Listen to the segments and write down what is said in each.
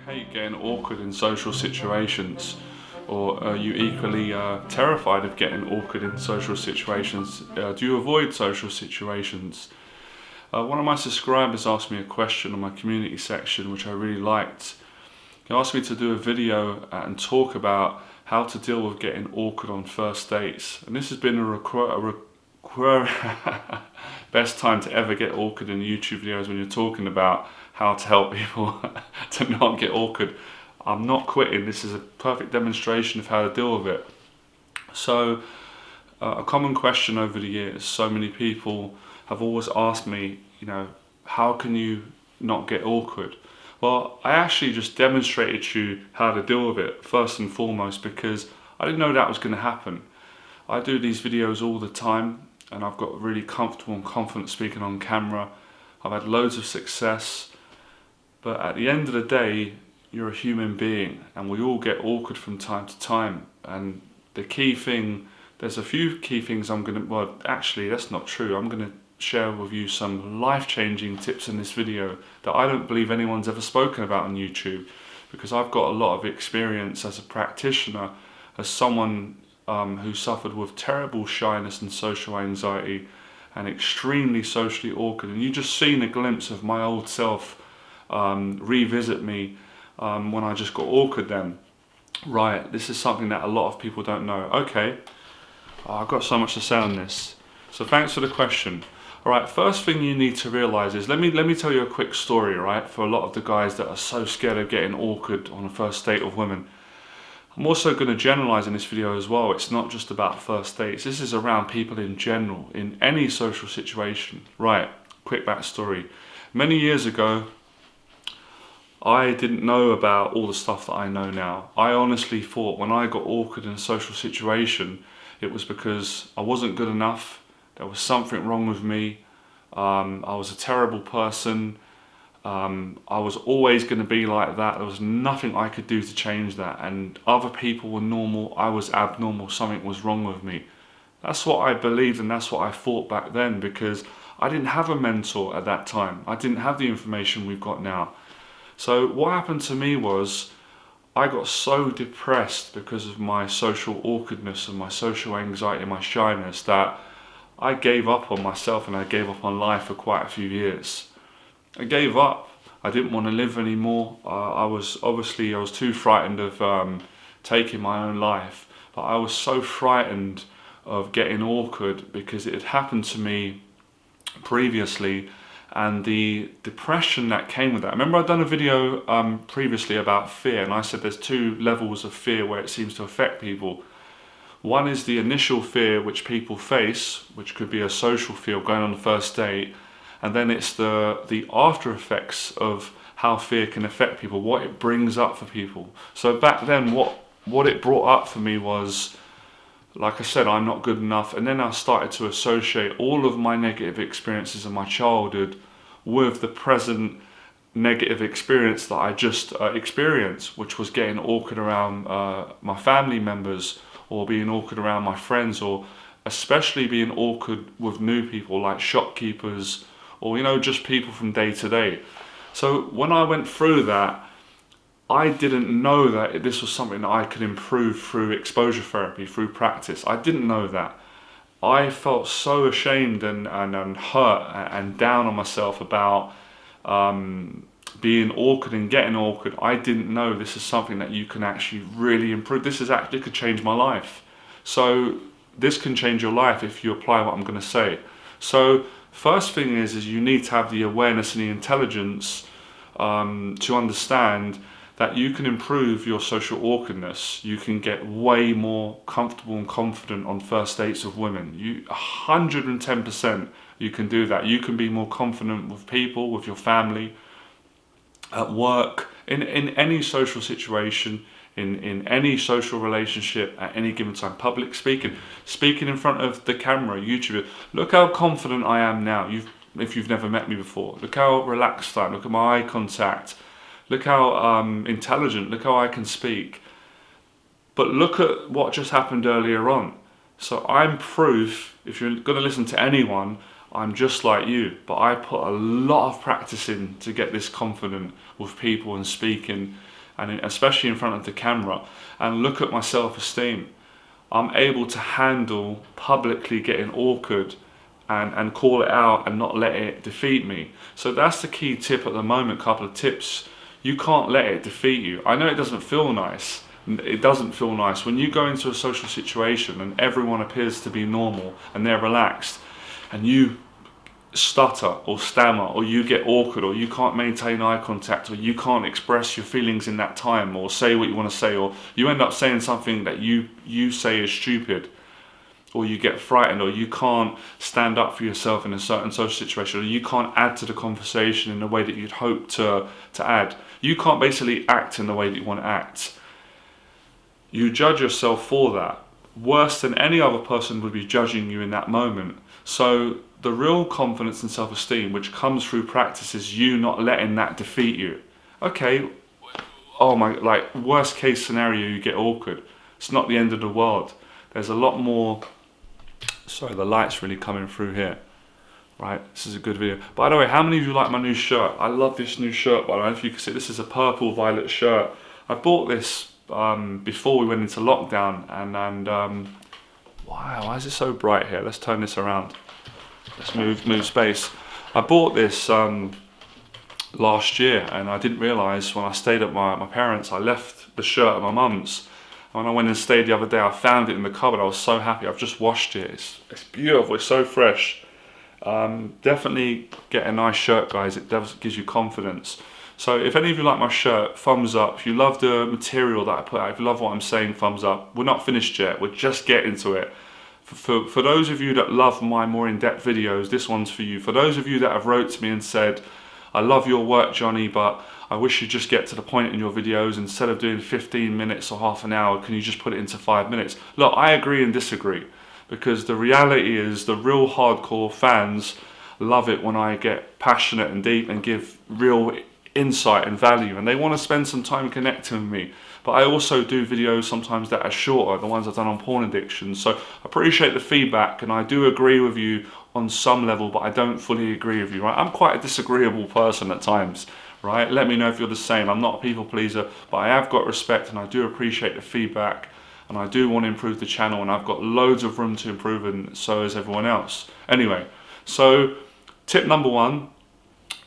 hate getting awkward in social situations, or are you equally terrified of getting awkward in social situations? Do you avoid social situations? One of my subscribers asked me a question on my community section, which I really liked. He asked me to do a video and talk about how to deal with getting awkward on first dates. And this has been best time to ever get awkward in YouTube videos, when you're talking about how to help people to not get awkward. I'm not quitting. This is a perfect demonstration of how to deal with it. So, a common question over the years, so many people have always asked me, how can you not get awkward? Well, I actually just demonstrated to you how to deal with it, first and foremost, because I didn't know that was going to happen. I do these videos all the time, and I've got really comfortable and confident speaking on camera. I've had loads of success, but at the end of the day, you're a human being, and we all get awkward from time to time. And the key thing, there's a few key things actually that's not true. I'm gonna share with you some life-changing tips in this video that I don't believe anyone's ever spoken about on YouTube, because I've got a lot of experience as a practitioner, as someone who suffered with terrible shyness and social anxiety and extremely socially awkward. And you just seen a glimpse of my old self revisit me when I just got awkward then. Right, this is something that a lot of people don't know. Okay, I've got so much to say on this. So thanks for the question. Alright, first thing you need to realise is, let me tell you a quick story, right, for a lot of the guys that are so scared of getting awkward on a first date with women. I'm also going to generalise in this video as well. It's not just about first dates. This is around people in general, in any social situation. Right, quick backstory. Many years ago, I didn't know about all the stuff that I know now. I honestly thought when I got awkward in a social situation, it was because I wasn't good enough, there was something wrong with me, I was a terrible person, I was always going to be like that, there was nothing I could do to change that, and other people were normal, I was abnormal, something was wrong with me. That's what I believed, and that's what I thought back then, because I didn't have a mentor at that time. I didn't have the information we've got now. So what happened to me was, I got so depressed because of my social awkwardness and my social anxiety and my shyness that I gave up on myself, and I gave up on life for quite a few years. I gave up. I didn't want to live anymore. I was too frightened of taking my own life. But I was so frightened of getting awkward because it had happened to me previously, and the depression that came with that. Remember, I'd done a video previously about fear, and I said there's two levels of fear where it seems to affect people. One is the initial fear which people face, which could be a social fear going on the first date, and then it's the after effects of how fear can affect people, what it brings up for people. So back then, what it brought up for me was, like I said, I'm not good enough. And then I started to associate all of my negative experiences in my childhood with the present negative experience that I just experienced, which was getting awkward around my family members, or being awkward around my friends, or especially being awkward with new people like shopkeepers, or just people from day to day. So when I went through that, I didn't know that this was something that I could improve through exposure therapy, through practice. I didn't know that. I felt so ashamed and hurt and down on myself about being awkward and getting awkward. I didn't know this is something that you can actually really improve. This could change my life. So this can change your life if you apply what I'm going to say. So first thing is you need to have the awareness and the intelligence to understand that you can improve your social awkwardness. You can get way more comfortable and confident on first dates with women. 110% you can do that. You can be more confident with people, with your family, at work, in any social situation, in any social relationship at any given time. Public speaking in front of the camera, YouTube. Look how confident I am now. If you've never met me before, look how relaxed I am. Look at my eye contact. Look how intelligent, look how I can speak. But look at what just happened earlier on. So I'm proof, if you're going to listen to anyone, I'm just like you. But I put a lot of practice in to get this confident with people and speaking. and especially in front of the camera, and look at my self-esteem. I'm able to handle publicly getting awkward and call it out and not let it defeat me. So that's the key tip at the moment, couple of tips. You can't let it defeat you. I know it doesn't feel nice. It doesn't feel nice when you go into a social situation and everyone appears to be normal and they're relaxed, and you stutter or stammer, or you get awkward, or you can't maintain eye contact, or you can't express your feelings in that time, or say what you want to say, or you end up saying something that you say is stupid, or you get frightened, or you can't stand up for yourself in a certain social situation, or you can't add to the conversation in the way that you'd hope to add. You can't basically act in the way that you want to act. You judge yourself for that, worse than any other person would be judging you in that moment. So the real confidence and self-esteem which comes through practice is you not letting that defeat you. Okay, oh my, like worst case scenario, you get awkward. It's not the end of the world. There's a lot more. Sorry, the light's really coming through here. Right, this is a good video. By the way, how many of you like my new shirt? I love this new shirt, by the way. If you can see, this is a purple violet shirt. I bought this before we went into lockdown, and wow, why is it so bright here? Let's turn this around. Let's move space. I bought this last year, and I didn't realise when I stayed at my parents', I left the shirt at my mum's. When I went and stayed the other day, I found it in the cupboard. I was so happy. I've just washed it. It's beautiful. It's so fresh. Definitely get a nice shirt, guys. It gives you confidence. So if any of you like my shirt, thumbs up. If you love the material that I put out, if you love what I'm saying, thumbs up. We're not finished yet. We're just getting to it. For those of you that love my more in-depth videos, this one's for you. For those of you that have wrote to me and said, I love your work, Johnny, but I wish you'd just get to the point in your videos. Instead of doing 15 minutes or half an hour, can you just put it into 5 minutes? Look, I agree and disagree, because the reality is the real hardcore fans love it when I get passionate and deep and give real insight and value, and they want to spend some time connecting with me. But I also do videos sometimes that are shorter, the ones I've done on porn addiction. So I appreciate the feedback, and I do agree with you on some level, but I don't fully agree with you, right? I'm quite a disagreeable person at times, right? Let me know if you're the same. I'm not a people pleaser, but I have got respect, and I do appreciate the feedback, and I do want to improve the channel, and I've got loads of room to improve, and so has everyone else. Anyway, so tip number one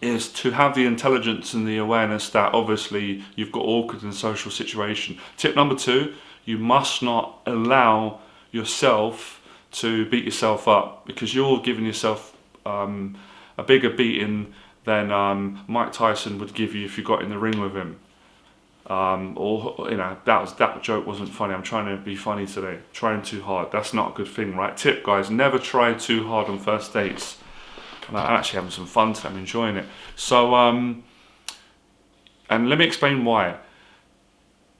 is to have the intelligence and the awareness that obviously you've got awkward in a social situation. Tip number two, you must not allow yourself to beat yourself up, because you're giving yourself a bigger beating than Mike Tyson would give you if you got in the ring with him. Or you know, that joke wasn't funny. I'm trying to be funny today. Trying too hard. That's not a good thing, right? Tip, guys, never try too hard on first dates. And I'm actually having some fun today. I'm enjoying it. So, and let me explain why.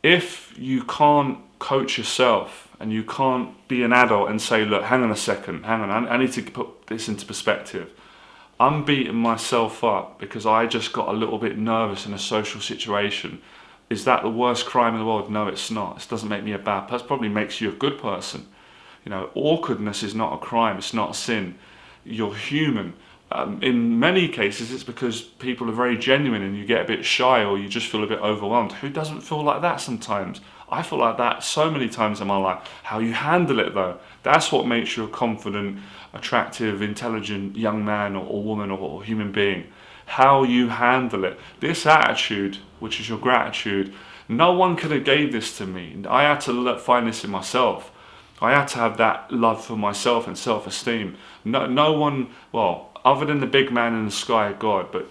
If you can't coach yourself and you can't be an adult and say, look, hang on a second, hang on, I need to put this into perspective. I'm beating myself up because I just got a little bit nervous in a social situation. Is that the worst crime in the world? No, it's not. It doesn't make me a bad person. It probably makes you a good person. You know, awkwardness is not a crime. It's not a sin. You're human. In many cases, it's because people are very genuine and you get a bit shy, or you just feel a bit overwhelmed. Who doesn't feel like that sometimes? I feel like that so many times in my life. How you handle it, though, that's what makes you a confident, attractive, intelligent young man or woman or human being. How you handle it. This attitude, which is your gratitude, no one could have gave this to me. I had to find this in myself. I had to have that love for myself and self-esteem. No one, well, other than the big man in the sky, God, but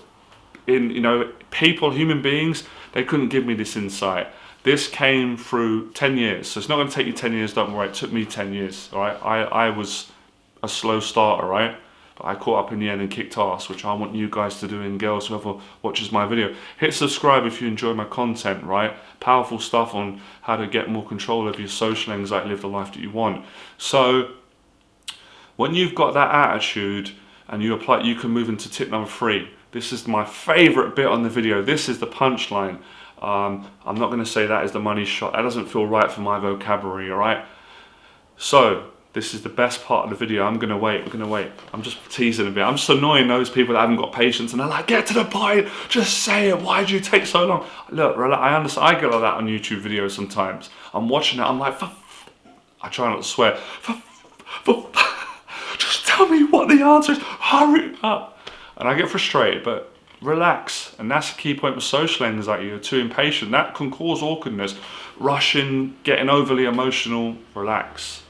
people, human beings, they couldn't give me this insight. This came through 10 years. So it's not going to take you 10 years, don't worry. It took me 10 years, all right? I was a slow starter, right? But I caught up in the end and kicked ass, which I want you guys to do, and girls, whoever watches my video. Hit subscribe if you enjoy my content, right? Powerful stuff on how to get more control of your social anxiety, live the life that you want. So when you've got that attitude and you apply, you can move into tip number 3. This is my favorite bit on the video. This is the punchline. I'm not going to say that is the money shot. That doesn't feel right for my vocabulary, all right? So This is the best part of the video. I'm gonna wait. We're gonna wait. I'm just teasing a bit. I'm just annoying those people that haven't got patience and they're like, get to the point. Just say it. Why do you take so long? Look, I understand. I get like that on YouTube videos sometimes. I'm watching it. I'm like, I try not to swear. Just tell me what the answer is. Hurry up. And I get frustrated, but relax. And that's the key point with social anxiety. You're too impatient. That can cause awkwardness. Rushing, getting overly emotional. Relax.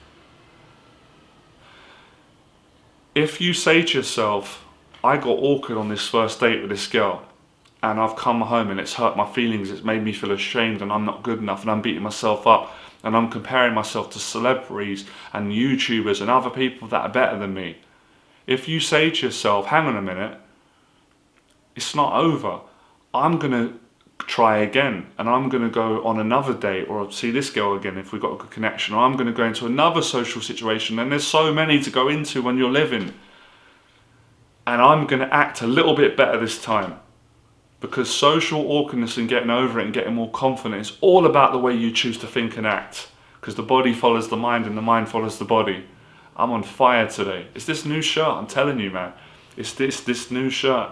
If you say to yourself, I got awkward on this first date with this girl, and I've come home and it's hurt my feelings, it's made me feel ashamed and I'm not good enough and I'm beating myself up and I'm comparing myself to celebrities and YouTubers and other people that are better than me. If you say to yourself, hang on a minute, it's not over. I'm gonna try again and I'm gonna go on another date or see this girl again if we've got a good connection, or I'm gonna go into another social situation, and there's so many to go into when you're living, and I'm gonna act a little bit better this time. Because social awkwardness and getting over it and getting more confident is all about the way you choose to think and act. Because the body follows the mind and the mind follows the body. I'm on fire today. It's this new shirt, I'm telling you, man. It's this new shirt.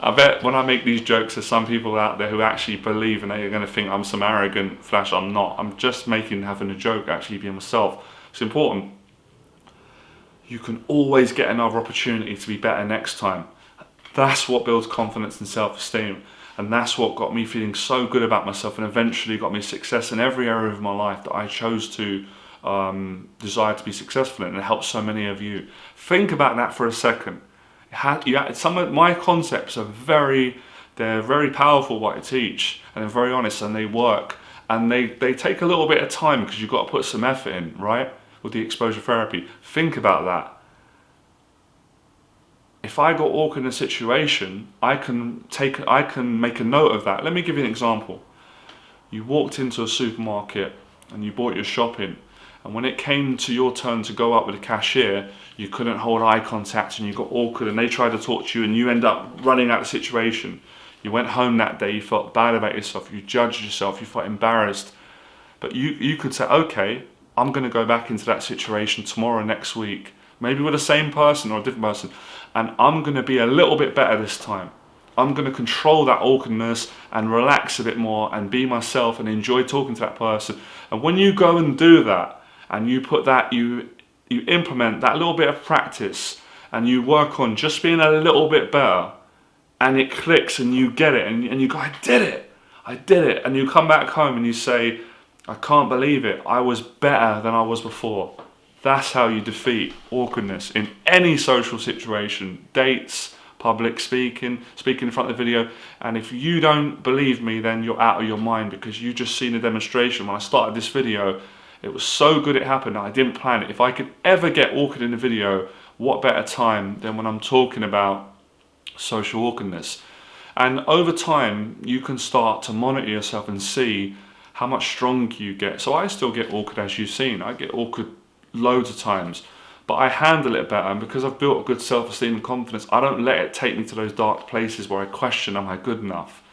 I bet when I make these jokes, there's some people out there who actually believe and they're going to think I'm some arrogant flash. I'm not. I'm just having a joke, actually being myself. It's important. You can always get another opportunity to be better next time. That's what builds confidence and self-esteem. And that's what got me feeling so good about myself and eventually got me success in every area of my life that I chose to desire to be successful in, and it helps so many of you. Think about that for a second. Some of my concepts are they're very powerful what I teach, and they're very honest and they work, and they take a little bit of time because you've got to put some effort in, right? With the exposure therapy. Think about that. If I got awkward in a situation, I can make a note of that. Let me give you an example. You walked into a supermarket and you bought your shopping, and when it came to your turn to go up with the cashier, you couldn't hold eye contact and you got awkward and they tried to talk to you and you end up running out of the situation. You went home that day, you felt bad about yourself, you judged yourself, you felt embarrassed. But you could say, okay, I'm going to go back into that situation tomorrow, next week, maybe with the same person or a different person, and I'm going to be a little bit better this time. I'm going to control that awkwardness and relax a bit more and be myself and enjoy talking to that person. And when you go and do that, and you put that, you implement that little bit of practice and you work on just being a little bit better, and it clicks and you get it and you go, I did it. And you come back home and you say, I can't believe it. I was better than I was before. That's how you defeat awkwardness in any social situation, dates, public speaking in front of the video. And if you don't believe me, then you're out of your mind, because you just seen a demonstration. When I started this video, it was so good it happened. I didn't plan it. If I could ever get awkward in a video, what better time than when I'm talking about social awkwardness? And over time, you can start to monitor yourself and see how much stronger you get. So I still get awkward, as you've seen. I get awkward loads of times, but I handle it better. And because I've built a good self-esteem and confidence, I don't let it take me to those dark places where I question, am I good enough?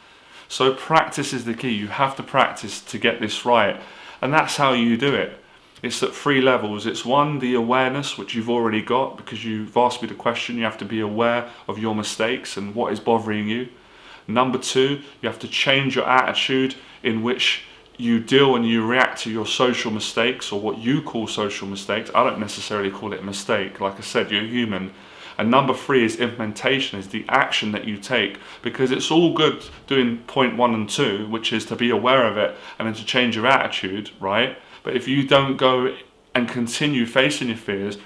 So practice is the key. You have to practice to get this right. And that's how you do it. It's at 3 levels. It's 1, the awareness, which you've already got because you've asked me the question. You have to be aware of your mistakes and what is bothering you. Number 2, you have to change your attitude in which you deal and you react to your social mistakes, or what you call social mistakes. I don't necessarily call it a mistake. Like I said, you're human. And number 3 is implementation, is the action that you take, because it's all good doing point 1 and 2, which is to be aware of it and then to change your attitude, right? But if you don't go and continue facing your fears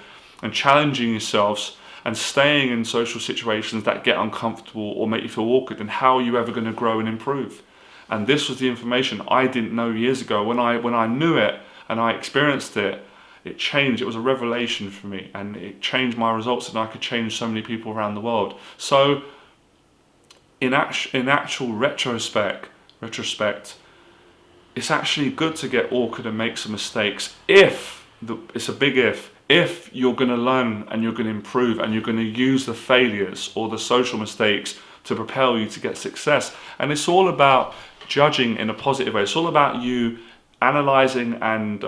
and challenging yourselves and staying in social situations that get uncomfortable or make you feel awkward, then how are you ever going to grow and improve? And this was the information I didn't know years ago. When I knew it and I experienced it, it changed. It was a revelation for me, and it changed my results, and I could change so many people around the world. So in actual retrospect, it's actually good to get awkward and make some mistakes it's a big if you're going to learn and you're going to improve and you're going to use the failures or the social mistakes to propel you to get success. And it's all about judging in a positive way. It's all about you analyzing and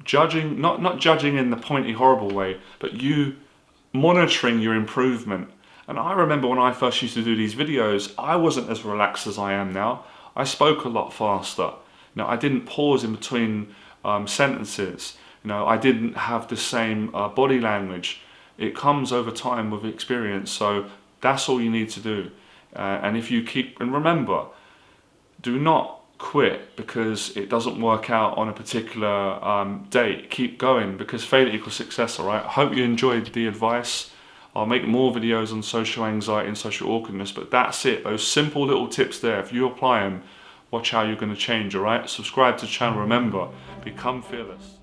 judging, not judging in the pointy, horrible way, but you monitoring your improvement. And I remember when I first used to do these videos, I wasn't as relaxed as I am now. I spoke a lot faster. I didn't pause in between sentences. I didn't have the same body language. It comes over time with experience, so that's all you need to do. And if you and remember, do not quit because it doesn't work out on a particular date. Keep going, because failure equals success, all right? I hope you enjoyed the advice. I'll make more videos on social anxiety and social awkwardness, but that's it. Those simple little tips there, if you apply them, watch how you're going to change, all right? Subscribe to the channel. Remember, become fearless.